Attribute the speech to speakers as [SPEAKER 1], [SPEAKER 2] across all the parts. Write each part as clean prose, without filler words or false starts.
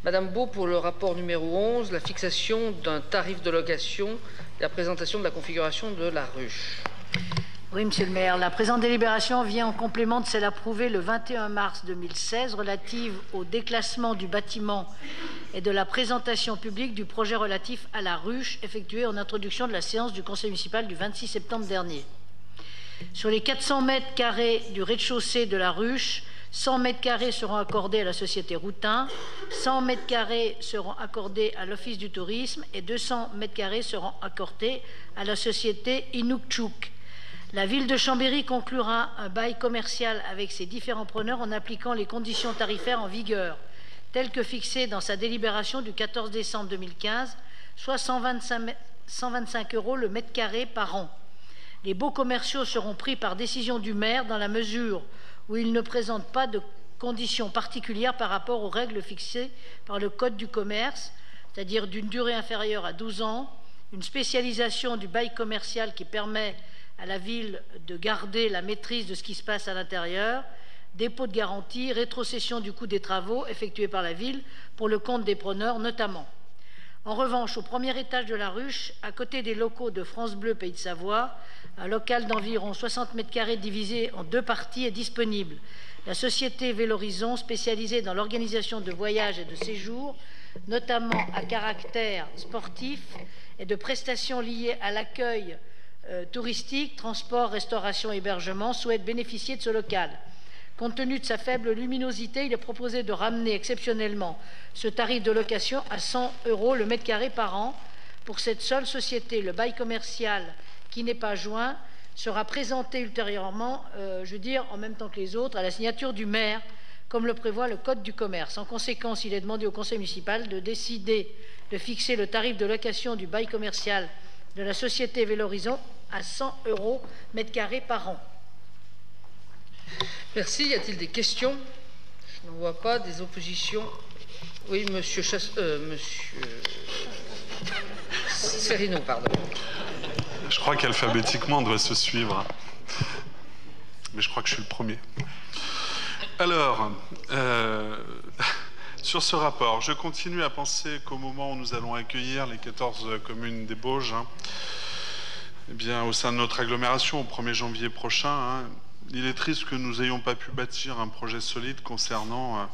[SPEAKER 1] Madame Beau, pour le rapport numéro 11, la fixation d'un tarif de location et la présentation de la configuration de la ruche.
[SPEAKER 2] Oui, Monsieur le maire, la présente délibération vient en complément de celle approuvée le 21 mars 2016 relative au déclassement du bâtiment et de la présentation publique du projet relatif à la ruche effectuée en introduction de la séance du conseil municipal du 26 septembre dernier. Sur les 400 mètres carrés du rez-de-chaussée de la ruche, 100 mètres carrés seront accordés à la société Routin, 100 mètres carrés seront accordés à l'Office du tourisme et 200 mètres carrés seront accordés à la société Inukchuk. La ville de Chambéry conclura un bail commercial avec ses différents preneurs en appliquant les conditions tarifaires en vigueur, telles que fixées dans sa délibération du 14 décembre 2015, soit 125 € le mètre carré par an. Les baux commerciaux seront pris par décision du maire dans la mesure où ils ne présentent pas de conditions particulières par rapport aux règles fixées par le Code du commerce, c'est-à-dire d'une durée inférieure à 12 ans, une spécialisation du bail commercial qui permet à la ville de garder la maîtrise de ce qui se passe à l'intérieur, dépôt de garantie, rétrocession du coût des travaux effectués par la ville pour le compte des preneurs notamment. En revanche, au premier étage de la ruche, à côté des locaux de France Bleu Pays de Savoie, un local d'environ 60 mètres carrés divisé en 2 parties est disponible. La société Vélorizon, spécialisée dans l'organisation de voyages et de séjours, notamment à caractère sportif et de prestations liées à l'accueil touristique, transport, restauration, hébergement, souhaite bénéficier de ce local. Compte tenu de sa faible luminosité, il est proposé de ramener exceptionnellement ce tarif de location à 100 € le mètre carré par an. Pour cette seule société, le bail commercial qui n'est pas joint sera présenté ultérieurement, en même temps que les autres, à la signature du maire, comme le prévoit le Code du commerce. En conséquence, il est demandé au conseil municipal de décider de fixer le tarif de location du bail commercial de la société Vélorizon à 100 € mètre carré par an.
[SPEAKER 1] Merci. Y a-t-il des questions? Je n'en vois pas. Des oppositions? Oui, monsieur Serino, pardon.
[SPEAKER 3] Je crois qu'alphabétiquement, on devrait se suivre. Mais je crois que je suis le premier. Alors, sur ce rapport, je continue à penser qu'au moment où nous allons accueillir les 14 communes des Bauges, eh bien, au sein de notre agglomération, au 1er janvier prochain, il est triste que nous n'ayons pas pu bâtir un projet solide concernant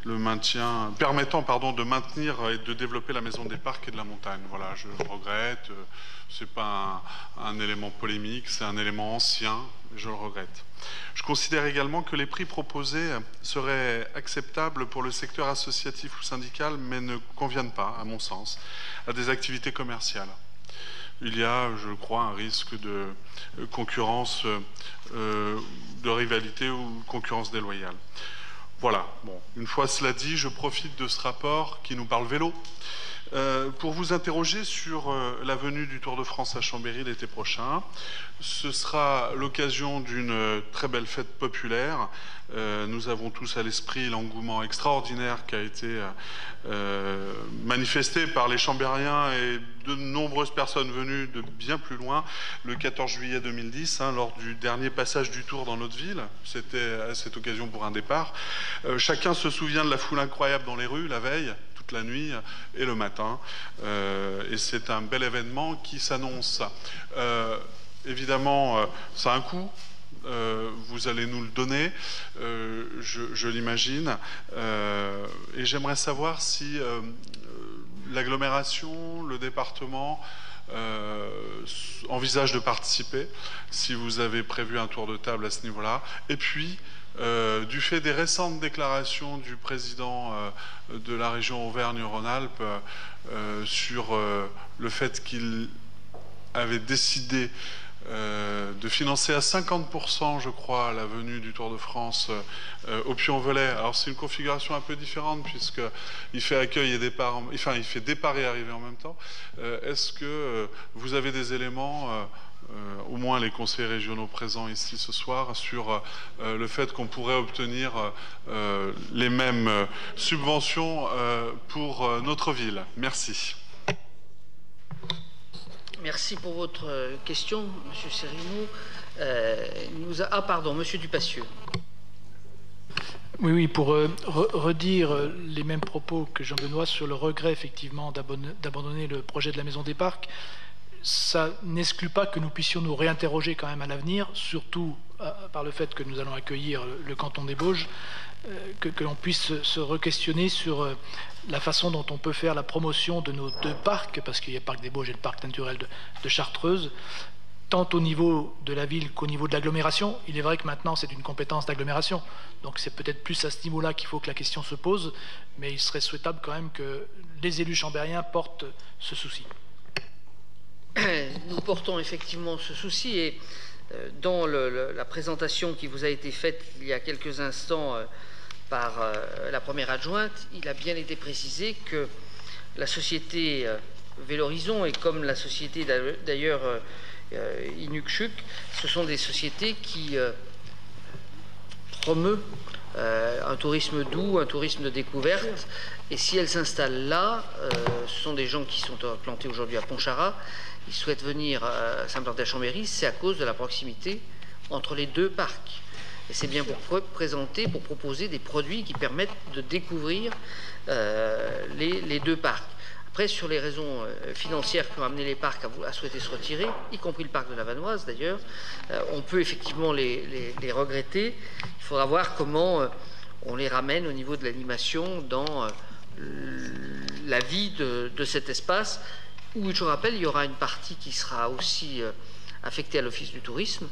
[SPEAKER 3] le maintien, permettant de maintenir et de développer la maison des parcs et de la montagne. Voilà, je le regrette. C'est pas un élément polémique, c'est un élément ancien. Je le regrette. Je considère également que les prix proposés seraient acceptables pour le secteur associatif ou syndical, mais ne conviennent pas, à mon sens, à des activités commerciales. Il y a, je crois, un risque de concurrence, de rivalité ou de concurrence déloyale. Voilà. Bon, une fois cela dit, je profite de ce rapport qui nous parle vélo pour vous interroger sur la venue du Tour de France à Chambéry l'été prochain. Ce sera l'occasion d'une très belle fête populaire. Nous avons tous à l'esprit l'engouement extraordinaire qui a été manifesté par les Chambériens et de nombreuses personnes venues de bien plus loin le 14 juillet 2010, lors du dernier passage du Tour dans notre ville. C'était à cette occasion pour un départ. Chacun se souvient de la foule incroyable dans les rues la veille, toute la nuit et le matin. Et c'est un bel événement qui s'annonce. Évidemment, ça a un coût. Vous allez nous le donner, je l'imagine. Et j'aimerais savoir si l'agglomération, le département envisage de participer, si vous avez prévu un tour de table à ce niveau-là. Et puis, du fait des récentes déclarations du président de la région Auvergne-Rhône-Alpes sur le fait qu'il avait décidé de financer à 50%, je crois, la venue du Tour de France au Puy-en-Velay. Alors c'est une configuration un peu différente puisqu'il fait accueil et départ, enfin il fait départ et arrivée en même temps. Est-ce que vous avez des éléments, au moins les conseillers régionaux présents ici ce soir, sur le fait qu'on pourrait obtenir les mêmes subventions pour notre ville? Merci.
[SPEAKER 1] Merci pour votre question, Monsieur Serino. Monsieur Dupassieux.
[SPEAKER 4] Oui, pour redire les mêmes propos que Jean-Benoît sur le regret effectivement d'abandonner le projet de la Maison des Parcs, ça n'exclut pas que nous puissions nous réinterroger quand même à l'avenir, surtout par le fait que nous allons accueillir le canton des Bauges, que l'on puisse se re-questionner sur la façon dont on peut faire la promotion de nos deux parcs, parce qu'il y a le parc des Bauges et le parc naturel de Chartreuse, tant au niveau de la ville qu'au niveau de l'agglomération. Il est vrai que maintenant c'est une compétence d'agglomération, donc c'est peut-être plus à ce niveau-là qu'il faut que la question se pose, mais il serait souhaitable quand même que les élus chambériens portent ce souci.
[SPEAKER 1] Nous portons effectivement ce souci et dans la présentation qui vous a été faite il y a quelques instants par la première adjointe, il a bien été précisé que la société Vélorizon et comme la société d'ailleurs Inukshuk, ce sont des sociétés qui promeuvent un tourisme doux, un tourisme de découverte. Et si elles s'installent là, ce sont des gens qui sont implantés aujourd'hui à Pontcharrat. Ils souhaitent venir s'implanter à Chambéry, c'est à cause de la proximité entre les deux parcs. Et c'est bien pour proposer des produits qui permettent de découvrir les deux parcs. Après, sur les raisons financières qui ont amené les parcs à souhaiter se retirer, y compris le parc de la Vanoise d'ailleurs, on peut effectivement les regretter. Il faudra voir comment on les ramène au niveau de l'animation dans la vie de cet espace, où, je rappelle, il y aura une partie qui sera aussi affectée à l'Office du tourisme,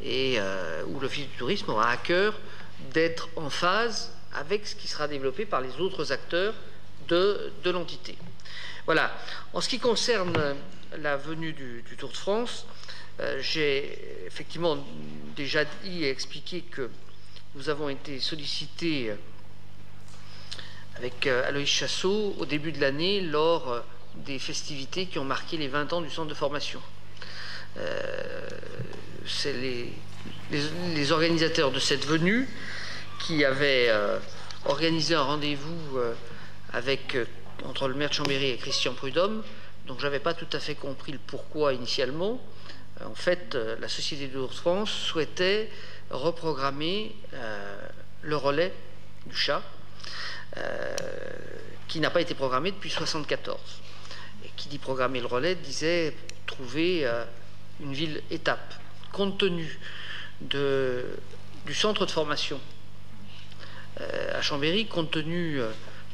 [SPEAKER 1] et où l'Office du tourisme aura à cœur d'être en phase avec ce qui sera développé par les autres acteurs de l'entité. Voilà. En ce qui concerne la venue du Tour de France, j'ai effectivement déjà dit et expliqué que nous avons été sollicités avec Aloïs Chassot au début de l'année lors des festivités qui ont marqué les 20 ans du centre de formation. C'est les organisateurs de cette venue qui avaient organisé un rendez-vous entre le maire de Chambéry et Christian Prudhomme, donc je n'avais pas tout à fait compris le pourquoi initialement. En fait, la Société du Tour de France souhaitait reprogrammer le relais du Chat, qui n'a pas été programmé depuis 1974. Et qui dit programmer le relais disait trouver une ville étape. Compte tenu du centre de formation à Chambéry, compte tenu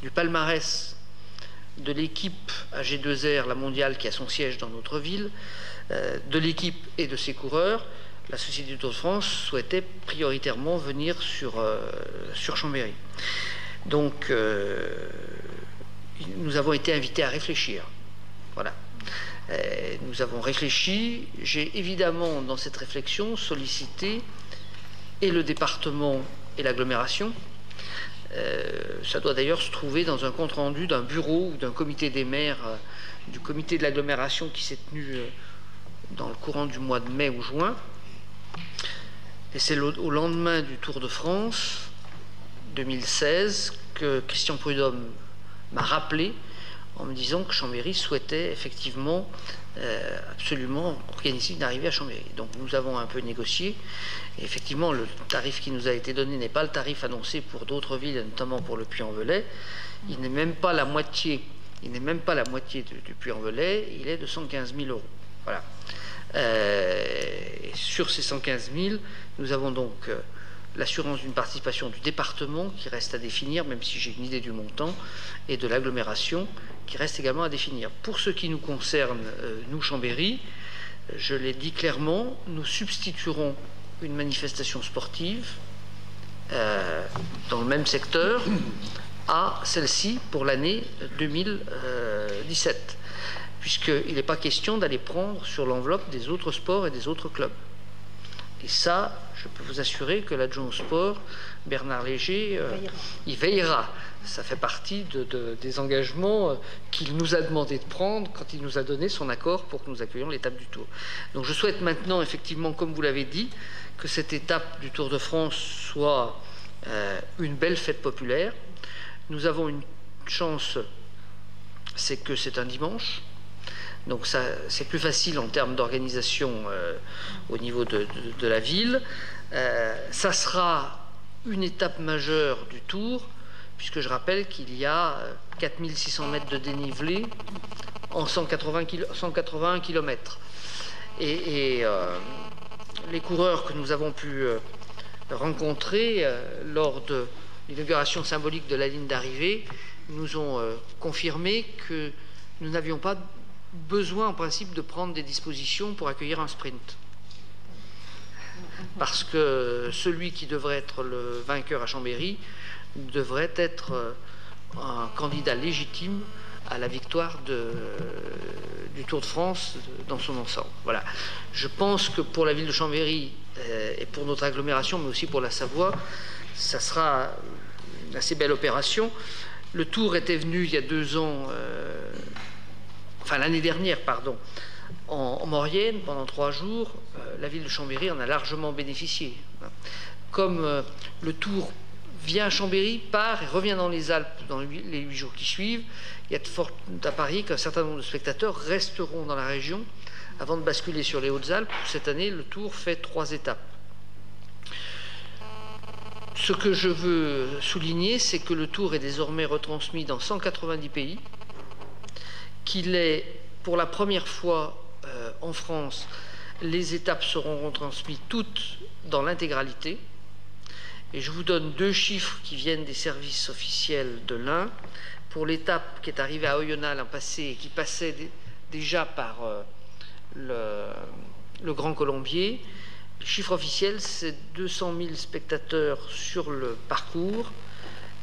[SPEAKER 1] du palmarès de l'équipe AG2R, la mondiale, qui a son siège dans notre ville, de l'équipe et de ses coureurs, la Société du Tour de France souhaitait prioritairement venir sur Chambéry. Donc, nous avons été invités à réfléchir. Voilà. Nous avons réfléchi. J'ai évidemment, dans cette réflexion, sollicité et le département et l'agglomération. Ça doit d'ailleurs se trouver dans un compte-rendu d'un bureau ou d'un comité des maires, du comité de l'agglomération qui s'est tenu dans le courant du mois de mai ou juin. Et c'est au lendemain du Tour de France 2016 que Christian Prudhomme m'a rappelé en me disant que Chambéry souhaitait effectivement absolument organiser une arrivée à Chambéry. Donc nous avons un peu négocié, et effectivement le tarif qui nous a été donné n'est pas le tarif annoncé pour d'autres villes, notamment pour le Puy-en-Velay. Il n'est même pas la moitié, du Puy-en-Velay, il est de 115 000 €. Voilà. Et sur ces 115 000, nous avons donc l'assurance d'une participation du département qui reste à définir, même si j'ai une idée du montant, et de l'agglomération qui reste également à définir. Pour ce qui nous concerne, nous, Chambéry, je l'ai dit clairement, nous substituerons une manifestation sportive dans le même secteur à celle-ci pour l'année 2017, puisqu'il n'est pas question d'aller prendre sur l'enveloppe des autres sports et des autres clubs. Et ça, je peux vous assurer que l'adjoint au sport, Bernard Léger, il veillera. Ça fait partie des engagements qu'il nous a demandé de prendre quand il nous a donné son accord pour que nous accueillions l'étape du Tour. Donc je souhaite maintenant, effectivement, comme vous l'avez dit, que cette étape du Tour de France soit une belle fête populaire. Nous avons une chance, c'est que c'est un dimanche. Donc ça, c'est plus facile en termes d'organisation au niveau de la ville. Ça sera une étape majeure du Tour, puisque je rappelle qu'il y a 4600 mètres de dénivelé en 181 km. Et les coureurs que nous avons pu rencontrer lors de l'inauguration symbolique de la ligne d'arrivée nous ont confirmé que nous n'avions pas besoin en principe de prendre des dispositions pour accueillir un sprint. Parce que celui qui devrait être le vainqueur à Chambéry devrait être un candidat légitime à la victoire du Tour de France dans son ensemble. Voilà. Je pense que pour la ville de Chambéry et pour notre agglomération, mais aussi pour la Savoie, ça sera une assez belle opération. Le Tour était venu il y a 2 ans, enfin l'année dernière, pardon, en Maurienne pendant 3 jours. La ville de Chambéry en a largement bénéficié. Comme le Tour vient à Chambéry, part et revient dans les Alpes dans les 8 jours qui suivent, il y a de fortes à parier qu'un certain nombre de spectateurs resteront dans la région avant de basculer sur les Hautes-Alpes. Cette année, le Tour fait 3 étapes. Ce que je veux souligner, c'est que le Tour est désormais retransmis dans 190 pays, qu'il est pour la première fois en France, les étapes seront retransmises toutes dans l'intégralité. Et je vous donne 2 chiffres qui viennent des services officiels de l'Ain. Pour l'étape qui est arrivée à Oyonnax l'an passé et qui passait déjà par le Grand Colombier, le chiffre officiel, c'est 200 000 spectateurs sur le parcours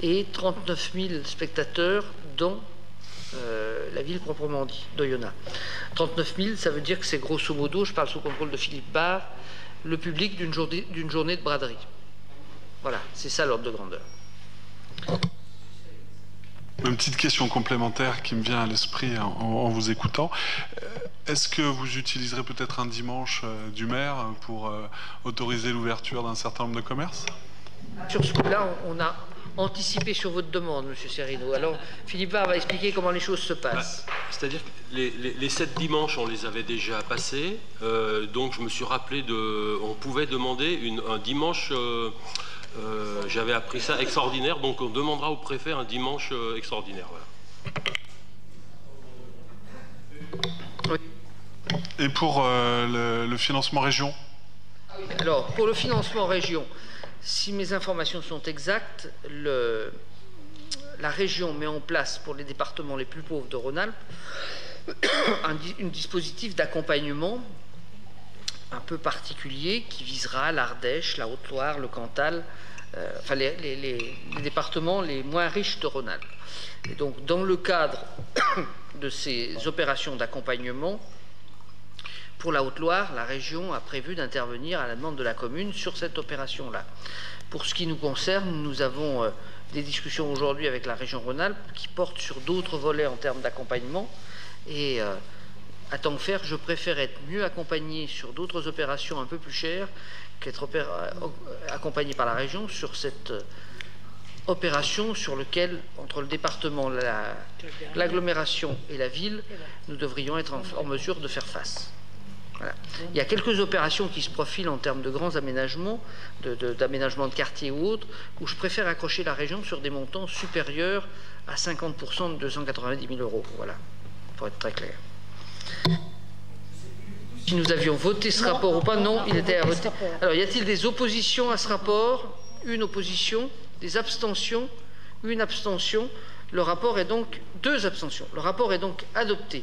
[SPEAKER 1] et 39 000 spectateurs dans la ville proprement dit, d'Oyonnax. 39 000, ça veut dire que c'est grosso modo, je parle sous contrôle de Philippe Barre, le public d'une journée de braderie. Voilà, c'est ça l'ordre de grandeur.
[SPEAKER 3] Une petite question complémentaire qui me vient à l'esprit en vous écoutant. Est-ce que vous utiliserez peut-être un dimanche du maire pour autoriser l'ouverture d'un certain nombre de commerces?
[SPEAKER 1] Sur ce coup-là, on a anticipé sur votre demande, M. Serino. Alors, Philippe Barre va expliquer comment les choses se passent.
[SPEAKER 5] C'est-à-dire que les 7 dimanches, on les avait déjà passés. Donc, je me suis rappelé on pouvait demander un dimanche... j'avais appris ça extraordinaire, donc on demandera au préfet un dimanche extraordinaire. Voilà.
[SPEAKER 1] Oui.
[SPEAKER 3] Et pour le financement région?
[SPEAKER 1] Alors, pour le financement région, si mes informations sont exactes, la région met en place pour les départements les plus pauvres de Rhône-Alpes un dispositif d'accompagnement un peu particulier qui visera l'Ardèche, la Haute-Loire, le Cantal, enfin les départements les moins riches de Rhône-Alpes. Et donc, dans le cadre de ces opérations d'accompagnement, pour la Haute-Loire, la région a prévu d'intervenir à la demande de la commune sur cette opération-là. Pour ce qui nous concerne, nous avons des discussions aujourd'hui avec la région Rhône-Alpes qui portent sur d'autres volets en termes d'accompagnement. Et à tant faire, je préfère être mieux accompagné sur d'autres opérations un peu plus chères qu'être accompagné par la région sur cette opération sur laquelle, entre le département, l'agglomération et la ville, nous devrions être en mesure de faire face. Voilà. Il y a quelques opérations qui se profilent en termes de grands aménagements, d'aménagements de quartier ou autres, où je préfère accrocher la région sur des montants supérieurs à 50% de 290 000 €. Voilà, pour être très clair. Si nous avions voté ce rapport ou pas, non, il était à voter. Alors, y a-t-il des oppositions à ce rapport? Une opposition, des abstentions, une abstention. Le rapport est donc 2 abstentions. Le rapport est donc adopté.